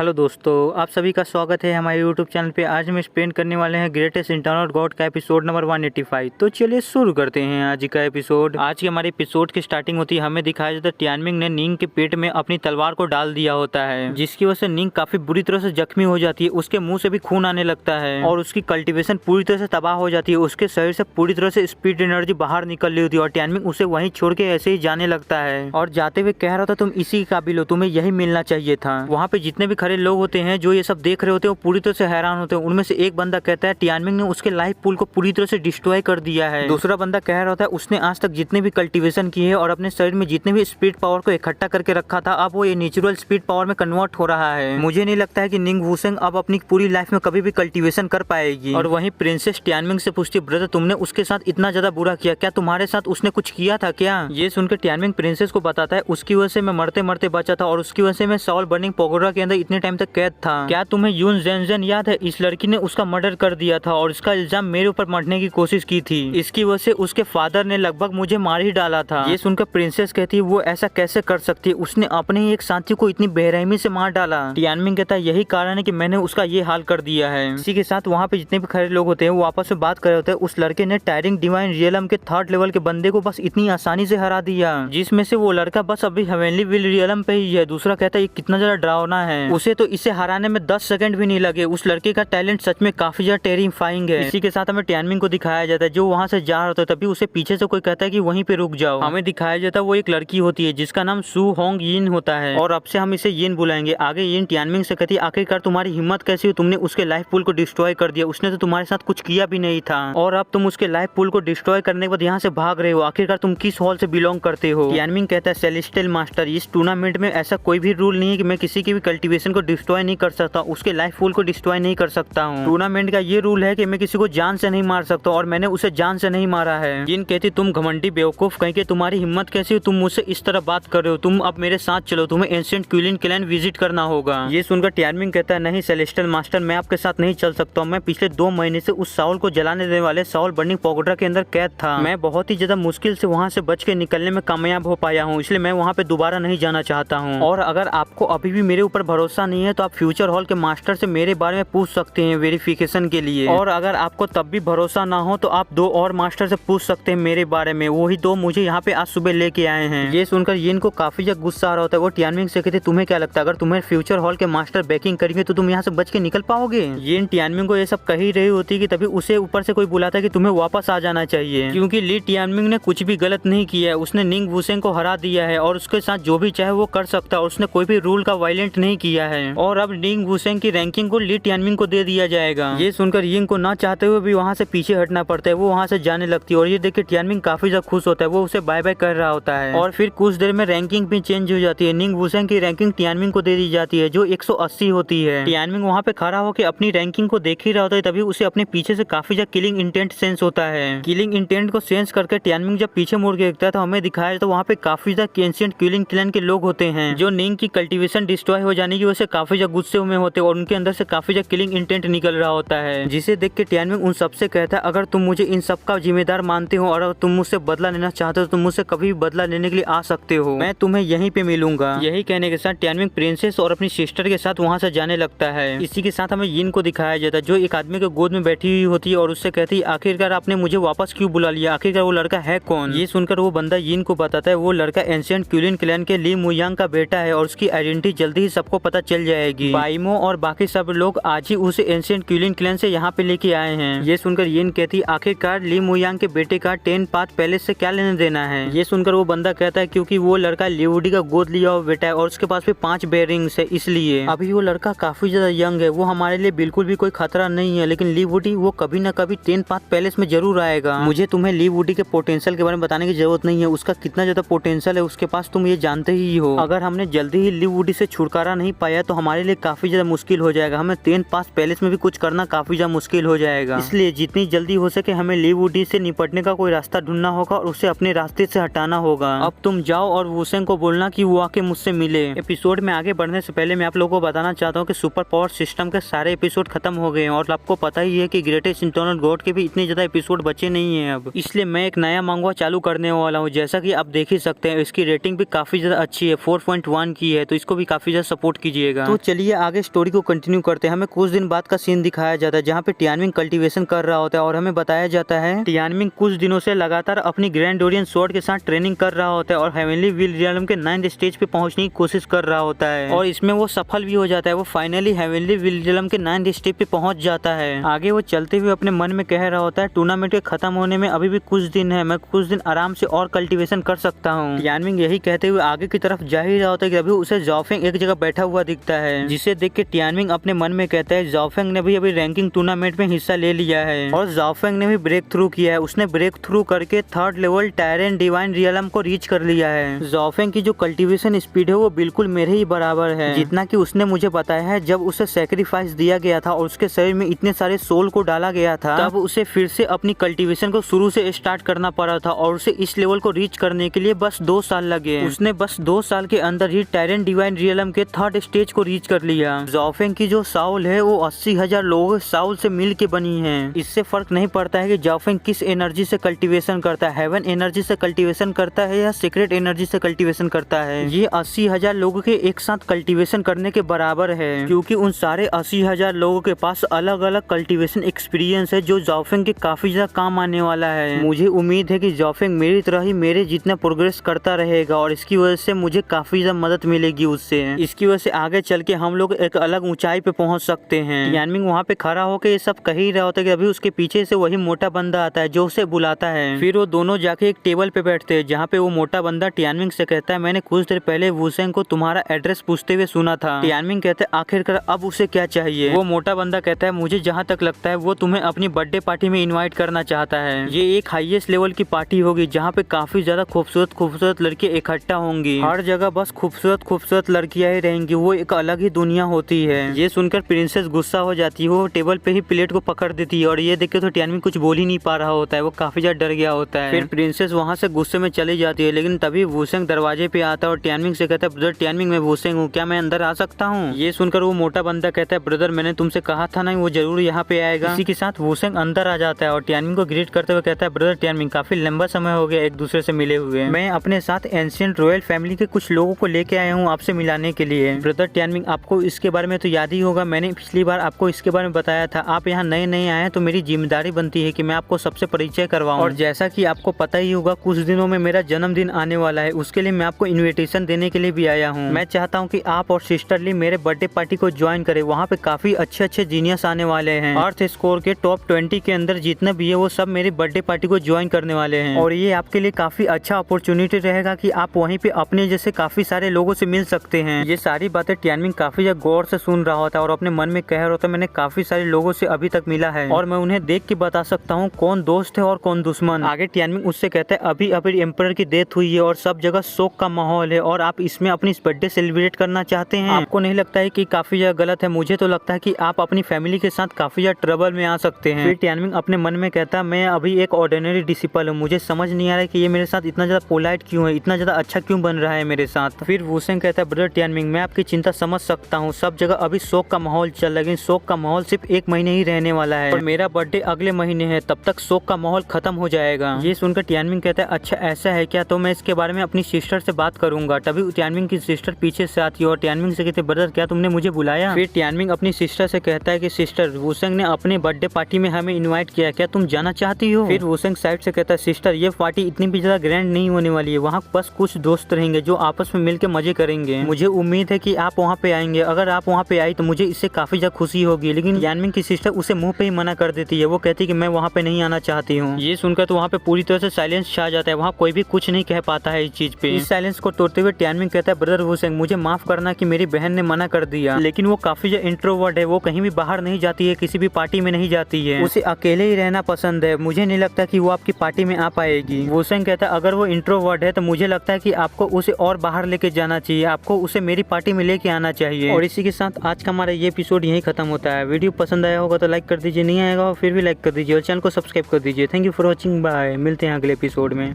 Hello दोस्तों, आप सभी का स्वागत है हमारे यूट्यूब चैनल पे। आज हम एक्सप्लेन करने वाले हैं ग्रेटेस्ट इंटरनल गॉड का एपिसोड नंबर 185। तो चलिए शुरू करते हैं आज का एपिसोड। आज के हमारे एपिसोड की स्टार्टिंग होती है, हमें दिखाया जाता है टियानमिंग ने निंग के पेट में अपनी तलवार को डाल दिया होता है, जिसकी वजह से निंग काफी बुरी तरह से जख्मी हो जाती है। उसके मुंह से भी खून आने लगता है और उसकी कल्टिवेशन पूरी तरह से तबाह हो जाती है। उसके शरीर से पूरी तरह से स्पीड एनर्जी बाहर निकल रही होती है और टियानमिंग उसे वहीं छोड़ के ऐसे ही जाने लगता है और जाते हुए कह रहा था तुम इसी के काबिल हो, तुम्हें यही मिलना चाहिए था। वहाँ पे जितने भी खड़े लोग होते हैं जो ये सब देख रहे होते हैं वो पूरी तरह से हैरान होते हैं। उनमें से एक बंदा कहता है टियानमिंग ने उसके लाइफ पूल को पूरी तरह से डिस्ट्रॉय कर दिया है। दूसरा बंदा कह रहा होता है उसने आज तक जितने भी कल्टीवेशन किए हैं और अपने शरीर में जितने भी स्पीड पावर को इकट्ठा करके रखा था, अब वो ये नेचुरल स्पीड पावर में कन्वर्ट हो रहा है। मुझे नहीं लगता है कि निंग वूसेंग अब अपनी पूरी लाइफ में कभी भी कल्टीवेशन कर पाएगी। और वहीं प्रिंसेस टियानमिंग से पूछती, ब्रदर तुमने उसके साथ इतना ज्यादा बुरा किया, क्या तुम्हारे साथ उसने कुछ किया था क्या? ये सुनकर टियानमिंग प्रिंसेस को बताता है उसकी वजह से मैं मरते मरते बचा था और उसकी वजह से मैं सॉल बर्निंग पोगोडा के अंदर इतने टाइम तक कैद था। क्या तुम्हें यून जेनजेन याद है? इस लड़की ने उसका मर्डर कर दिया था और इसका इल्जाम मेरे ऊपर मरने की कोशिश की थी। इसकी वजह से उसके फादर ने लगभग मुझे मार ही डाला था। ये सुनकर प्रिंसेस कहती है वो ऐसा कैसे कर सकती है, उसने अपने ही एक साथी को इतनी बेरहमी से मार डाला। टियानमिंग कहता है यही कारण है कि मैंने उसका ये हाल कर दिया है। इसी के साथ वहाँ पे जितने भी खड़े लोग होते हैं वो आपस में बात कर रहे होते हैं। उस लड़के ने टायरिंग डिवाइन रियलम के 3rd लेवल के बंदे को बस इतनी आसानी से हरा दिया, जिसमें से वो लड़का बस अभी हेवनली विल रियलम पे ही है। दूसरा कहता है ये कितना ज्यादा डरावना है, उसे तो इसे हराने में 10 सेकंड भी नहीं लगे। उस लड़के का टैलेंट सच में काफी ज्यादा टेरिफाइंग है। इसी के साथ हमें टियानमिंग को दिखाया जाता है जो वहाँ से जा रहा होता है, तभी उसे पीछे से कोई कहता है कि वहीं पे रुक जाओ। हमें दिखाया जाता है वो एक लड़की होती है जिसका नाम सू होंग यिन होता है और अब से हम इसे यिन बुलाएंगे। आगे यिन टियानमिंग से कहती है आखिरकार तुम्हारी हिम्मत कैसी हुई, तुमने उसके लाइफ पूल को डिस्ट्रॉय कर दिया, उसने तो तुम्हारे साथ कुछ किया भी नहीं था और अब तुम उसके लाइफ पूल को डिस्ट्रॉय करने के बाद यहाँ से भाग रहे हो। आखिरकार तुम किस हॉल से बिलोंग करते हो? टियानमिंग कहता है सेलेस्टियल मास्टर, इस टूर्नामेंट में ऐसा कोई भी रूल नहीं है कि मैं किसी की भी कल्टीवेशन को डिस्ट्रॉय नहीं कर सकता, उसके लाइफ पूल को डिस्ट्रॉय नहीं कर सकता हूँ। टूर्नामेंट का ये रूल है कि मैं किसी को जान से नहीं मार सकता और मैंने उसे जान से नहीं मारा है। जिन कहती तुम घमंडी बेवकूफ, कहीं के तुम्हारी हिम्मत कैसी हो, तुम मुझसे इस तरह बात कर रहे हो, तुम अब मेरे साथ चलो, तुम्हें एंशिएंट क्विलिन क्लैन विजिट करना होगा। ये सुनकर टियानमिंग कहता है नहीं सेलेस्टियल मास्टर, मैं आपके साथ नहीं चल सकता हूँ। मैं पिछले 2 महीने से उस साउल को जलाने देने वाले साउल बर्निंग पोगोडा के अंदर कैद था। मैं बहुत ही ज्यादा मुश्किल से वहाँ से बच के निकलने में कामयाब हो पाया हूँ, इसलिए मैं वहाँ पे दोबारा नहीं जाना चाहता हूँ। और अगर आपको अभी भी मेरे ऊपर भरोसा नहीं है तो आप फ्यूचर हॉल के मास्टर से मेरे बारे में पूछ सकते हैं वेरिफिकेशन के लिए, और अगर आपको तब भी भरोसा ना हो तो आप 2 और मास्टर से पूछ सकते हैं मेरे बारे में, वही 2 मुझे यहाँ पे आज सुबह लेके आए हैं। ये सुनकर यिन को काफी ज्यादा गुस्सा आ रहा होता है। वो टियानमिंग से कहते तुम्हें क्या लगता है अगर तुम्हें फ्यूचर हॉल के मास्टर बैकिंग करेंगे तो तुम यहाँ से बच के निकल पाओगे? यिन टियानमिंग को ये सब कही रही होती कि तभी उसे ऊपर से कोई बुलाता है कि तुम्हें वापस आ जाना चाहिए, क्योंकि ली टियानमिंग ने कुछ भी गलत नहीं किया है। उसने निंग वूसेंग को हरा दिया है और उसके साथ जो भी चाहे वो कर सकता है और उसने कोई भी रूल का वायलेंट नहीं किया है और अब निंग वूसेंग की रैंकिंग को ली टियानमिंग को दे दिया जाएगा। ये सुनकर यिंग को ना चाहते हुए भी वहाँ से पीछे हटना पड़ता है। वो वहाँ से जाने लगती है और ये देख के टियानमिंग काफी ज्यादा खुश होता है। वो उसे बाय बाय कर रहा होता है और फिर कुछ देर में रैंकिंग भी चेंज हो जाती है। निंग वूसेंग की रैंकिंग टियानमिंग को दे दी जाती है जो 180 होती है। टियानमिंग वहाँ पे खड़ा होकर अपनी रैंकिंग को देख ही रहा होता है, तभी उसे अपने पीछे से काफी ज्यादा किलिंग इंटेंट सेंस होता है। किलिंग इंटेंट को सेंस करके टियानमिंग जब पीछे मुड़ के देखता है तो हमें दिखाया तो वहाँ पे काफी ज्यादा एंशिएंट क्विलिन क्लैन के लोग होते हैं जो निंग की कल्टीवेशन डिस्ट्रॉय हो जाने की वजह से काफी ज्यादा गुस्से में होते हैं और उनके अंदर से काफी ज्यादा किलिंग इंटेंट निकल रहा होता है, जिसे देख के टियानमिंग उन सबसे कहता है अगर तुम मुझे इन सब का जिम्मेदार मानते हो और अगर तुम मुझसे बदला लेना चाहते हो तो तुम मुझसे कभी भी बदला लेने के लिए आ सकते हो, मैं तुम्हें यहीं पे मिलूंगा। यही कहने के साथ टियानमिंग प्रिंसेस और अपनी सिस्टर के साथ वहाँ से जाने लगता है। इसी के साथ हमें यिन को दिखाया जाता है जो एक आदमी के गोद में बैठी हुई होती है और उससे कहती है आखिरकार आपने मुझे वापस क्यों बुला लिया, आखिरकार वो लड़का है कौन? ये सुनकर वो बंदा यिन को बताता है वो लड़का एंशिएंट क्विलिन क्लैन के ली मुयांग का बेटा है और उसकी आइडेंटिटी जल्दी ही सबको पता चल जाएगी। बाइमो और बाकी सब लोग आज ही उसे एंशिएंट क्विलिन क्लैन से यहाँ पे लेके आए हैं। ये सुनकर यिन कहती आखिरकार ली मुयांग के बेटे का 10 पाथ पैलेस से क्या लेने देना है? ये सुनकर वो बंदा कहता है क्योंकि वो लड़का लिवुडी का गोद लिया हुआ बेटा है और उसके पास भी 5 बेरिंग्स है, इसलिए अभी वो लड़का काफी ज्यादा यंग है, वो हमारे लिए बिल्कुल भी कोई खतरा नहीं है, लेकिन लिवुडी वो कभी न कभी 10 पाथ पैलेस में जरूर आएगा। मुझे तुम्हें लिवुडी के पोटेंशियल के बारे में बताने की जरूरत नहीं है, उसका कितना ज्यादा पोटेंशियल है उसके पास तुम ये जानते ही हो। अगर हमने जल्दी ही लिवुडी से छुटकारा नहीं पाया तो हमारे लिए काफी ज्यादा मुश्किल हो जाएगा, हमें 10 पाथ पैलेस में भी कुछ करना काफी ज्यादा मुश्किल हो जाएगा, इसलिए जितनी जल्दी हो सके हमें लिवुडी से निपटने का कोई रास्ता ढूंढना होगा और उसे अपने रास्ते से हटाना होगा। अब तुम जाओ और वूसेंग को बोलना कि वो आके मुझसे मिले। एपिसोड में आगे बढ़ने से पहले मैं आप लोगों को बताना चाहता हूँ कि सुपर पावर सिस्टम के सारे एपिसोड खत्म हो गए हैं और आपको पता ही है कि ग्रेटेस्ट इंटरनल गॉड के भी इतने ज्यादा एपिसोड बचे नहीं है अब, इसलिए मैं एक नया मांगवा चालू करने वाला हूँ। जैसा कि आप देख ही सकते हैं इसकी रेटिंग भी काफी ज्यादा अच्छी है, 4.1 की है, तो इसको भी काफी ज्यादा सपोर्ट कीजिएगा। कीजिएगा। तो चलिए आगे स्टोरी को कंटिन्यू करते हैं। हमें कुछ दिन बाद का सीन दिखाया जाता है जहाँ पे टियानमिंग कल्टीवेशन कर रहा होता है और हमें बताया जाता है टियानमिंग कुछ दिनों से लगातार अपनी ग्रैंडोरियन स्वॉर्ड के साथ ट्रेनिंग कर रहा होता है और हेवनली व्हील रियल्म के 9th स्टेज पे पहुंचने की कोशिश कर रहा होता है और इसमें वो सफल भी हो जाता है। वो फाइनली हेवनली व्हील रियल्म के 9th स्टेज पे पहुंच जाता है। आगे वो चलते हुए अपने मन में कह रहा होता है टूर्नामेंट के खत्म होने में अभी भी कुछ दिन है, मैं कुछ दिन आराम से और कल्टीवेशन कर सकता हूँ। टियानमिंग यही कहते हुए आगे की तरफ जा ही रहा होता है कि अभी उसे ज़ाओफेंग एक जगह बैठा हुआ दिखता है, जिसे देख के टियानमिंग अपने मन में कहता है ज़ाओफेंग ने भी अभी रैंकिंग टूर्नामेंट में हिस्सा ले लिया है और ज़ाओफेंग ने भी ब्रेक थ्रू किया है। उसने ब्रेक थ्रू करके 3rd level tyrant divine realm को रीच कर लिया है। ज़ाओफेंग की जो कल्टीवेशन स्पीड है वो बिल्कुल मेरे ही बराबर है, जितना कि उसने मुझे बताया है। जब उसे सैक्रिफाइस दिया गया था और उसके शरीर में इतने सारे सोल को डाला गया था, तब उसे फिर से अपनी कल्टीवेशन को शुरू से स्टार्ट करना पड़ा था और उसे इस लेवल को रीच करने के लिए बस 2 साल लगे। उसने बस 2 साल के अंदर ही टायरेंट डिवाइन रियलम के 3rd स्टेज को रीच कर लिया। ज़ाओफेंग की जो साउल है वो 80,000 लोगों के साउल से मिल के बनी है। इससे फर्क नहीं पड़ता है कि ज़ाओफेंग किस एनर्जी से कल्टीवेशन करता है, हेवन एनर्जी से कल्टीवेशन करता है या सीक्रेट एनर्जी से कल्टीवेशन करता है। ये 80,000 लोगों के एक साथ कल्टीवेशन करने के बराबर है, क्योंकि उन सारे 80,000 लोगों के पास अलग अलग कल्टीवेशन एक्सपीरियंस है जो ज़ाओफेंग के काफी ज्यादा काम आने वाला है। मुझे उम्मीद है कि ज़ाओफेंग मेरी तरह ही मेरे जितना प्रोग्रेस करता रहेगा और इसकी वजह से मुझे काफी ज्यादा मदद मिलेगी उससे। इसकी वजह से आगे चल के हम लोग एक अलग ऊंचाई पे पहुंच सकते हैं। टियानमिंग वहाँ पे खड़ा होकर ये सब कह ही रहा होता है कि अभी उसके पीछे से वही मोटा बंदा आता है जो उसे बुलाता है। फिर वो दोनों जाके एक टेबल पे बैठते हैं जहाँ पे वो मोटा बंदा टियानमिंग से कहता है मैंने कुछ देर पहले वुसेंग को तुम्हारा एड्रेस पूछते हुए सुना था। टियानमिंग कहते हैं आखिरकार अब उसे क्या चाहिए। वो मोटा बंदा कहता है मुझे जहाँ तक लगता है वो तुम्हें अपनी बर्थडे पार्टी में इन्वाइट करना चाहता है। ये एक हाईएस्ट लेवल की पार्टी होगी जहाँ पे काफी ज्यादा खूबसूरत खूबसूरत लड़कियां इकट्ठा होंगी। हर जगह बस खूबसूरत खूबसूरत लड़कियां ही रहेंगी, वो एक अलग ही दुनिया होती है। ये सुनकर प्रिंसेस गुस्सा हो जाती है, वो टेबल पे ही प्लेट को पकड़ देती है और ये देख के तो टियानमिंग कुछ बोल ही नहीं पा रहा होता है, वो काफी ज्यादा डर गया होता है। फिर प्रिंसेस वहाँ से गुस्से में चली जाती है, लेकिन तभी वुसेंग दरवाजे पे आता है और टियानमिंग से कहता है ब्रदर टियानमिंग मैं वुसेंग हूँ, क्या मैं अंदर आ सकता हूँ। ये सुनकर वो मोटा बंदा कहता है ब्रदर मैंने तुमसे कहा था ना वो जरूर यहाँ पे आएगा। इसी के साथ वुसेंग अंदर आ जाता है और टियानमिंग को ग्रीट करते हुए कहता है ब्रदर टियानमिंग काफी लंबा समय हो गया एक दूसरे से मिले हुए, मैं अपने साथ एंशिएंट रॉयल फैमिली के कुछ लोगों को लेके आया हूँ आपसे मिलाने के लिए। ब्रदर टियानमिंग आपको इसके बारे में तो याद ही होगा, मैंने पिछली बार आपको इसके बारे में बताया था। आप यहाँ नए नए आए हैं तो मेरी जिम्मेदारी बनती है कि मैं आपको सबसे परिचय करवाऊं। और जैसा कि आपको पता ही होगा कुछ दिनों में मेरा जन्मदिन आने वाला है, उसके लिए मैं आपको इन्विटेशन देने के लिए भी आया हूँ। मैं चाहता हूँ कि आप और सिस्टर ली मेरे बर्थडे पार्टी को ज्वाइन करें। वहाँ पे काफी अच्छे अच्छे जीनियस आने वाले हैं। अर्थ स्कोर के टॉप 20 के अंदर जितने भी है वो सब मेरी बर्थडे पार्टी को ज्वाइन करने वाले हैं और ये आपके लिए काफी अच्छा अपॉर्चुनिटी रहेगा कि आप वहीं पे अपने जैसे काफी सारे लोगों से मिल सकते हैं। ये सारी बातें टियानमिंग काफी ज्यादा गौर से सुन रहा होता है और अपने मन में कह रहा होता है मैंने काफी सारे लोगों से अभी तक मिला है और मैं उन्हें देख के बता सकता हूँ कौन दोस्त है और कौन दुश्मन। आगे टियानमिंग उससे कहता है अभी अभी एम्परर की डेथ हुई है और सब जगह शोक का माहौल है और आप इसमें अपनी बर्थडे सेलिब्रेट करना चाहते हैं। आपको नहीं लगता है कि काफी ज्यादा गलत है? मुझे तो लगता है कि आप अपनी फैमिली के साथ काफी ज्यादा ट्रबल में आ सकते हैं। फिर टियानमिंग अपने मन में कहता है मैं अभी एक ऑर्डिनरी डिसिपल हूँ, मुझे समझ नहीं आ रहा है कि ये मेरे साथ इतना ज्यादा पोलाइट क्यों है, इतना ज्यादा अच्छा क्यों बन रहा है मेरे साथ। फिर वुसेंग कहता है ब्रदर टियानमिंग मैं आपकी चिंता समझ सकता हूँ, सब जगह अभी शोक का माहौल चल रहा है, लेकिन शोक का माहौल सिर्फ 1 महीने ही रहने वाला है और मेरा बर्थडे अगले महीने है, तब तक शोक का माहौल खत्म हो जाएगा। ये सुनकर टियानमिंग कहता है अच्छा ऐसा है क्या, तो मैं इसके बारे में अपनी सिस्टर से बात करूंगा। तभी टियानमिंग की सिस्टर पीछे से आती है और टियानमिंग से कहते ब्रदर क्या तुमने मुझे बुलाया? फिर टियानमिंग अपनी सिस्टर से कहता है कि सिस्टर वुसेंग ने अपने बर्थडे पार्टी में हमें इन्वाइट किया, क्या तुम जाना चाहती हो? फिर वुसेंग साइड से कहता है सिस्टर ये पार्टी इतनी भी ज्यादा ग्रैंड नहीं होने वाली है, वहाँ बस कुछ दोस्त रहेंगे जो आपस में मिलकर मजे करेंगे। मुझे उम्मीद है कि आप वहाँ पे आएंगे, अगर आप वहाँ पे आई तो मुझे इससे काफी ज्यादा खुशी होगी। लेकिन टियानमिंग की सिस्टर उसे मुंह पे ही मना कर देती है, वो कहती है कि मैं वहाँ पे नहीं आना चाहती हूँ। ये सुनकर तो वहाँ पे पूरी तरह से साइलेंस छा जाता है, वहाँ कोई भी कुछ नहीं कह पाता है इस चीज पे। इस साइलेंस को तोड़ते हुए टियानमिंग कहता है ब्रदर वुसेंग मुझे माफ करना कि मेरी बहन ने मना कर दिया, लेकिन वो काफी ज्यादा इंट्रोवर्ट है, वो कहीं भी बाहर नहीं जाती है, किसी भी पार्टी में नहीं जाती है, उसे अकेले ही रहना पसंद है, मुझे नहीं लगता कि वो आपकी पार्टी में आ पाएगी। वुसेंग कहता है अगर वो इंट्रोवर्ट है तो मुझे लगता है कि आपको उसे और बाहर लेके जाना चाहिए, आपको उसे मेरी पार्टी में लेके आना चाहिए। और इसी के साथ आज का हमारा ये एपिसोड यही खत्म होता है। वीडियो पसंद आया होगा तो लाइक कर दीजिए, नहीं आएगा फिर भी लाइक कर दीजिए और चैनल को सब्सक्राइब कर दीजिए। Thank you for watching, bye, मिलते हैं अगले एपिसोड में।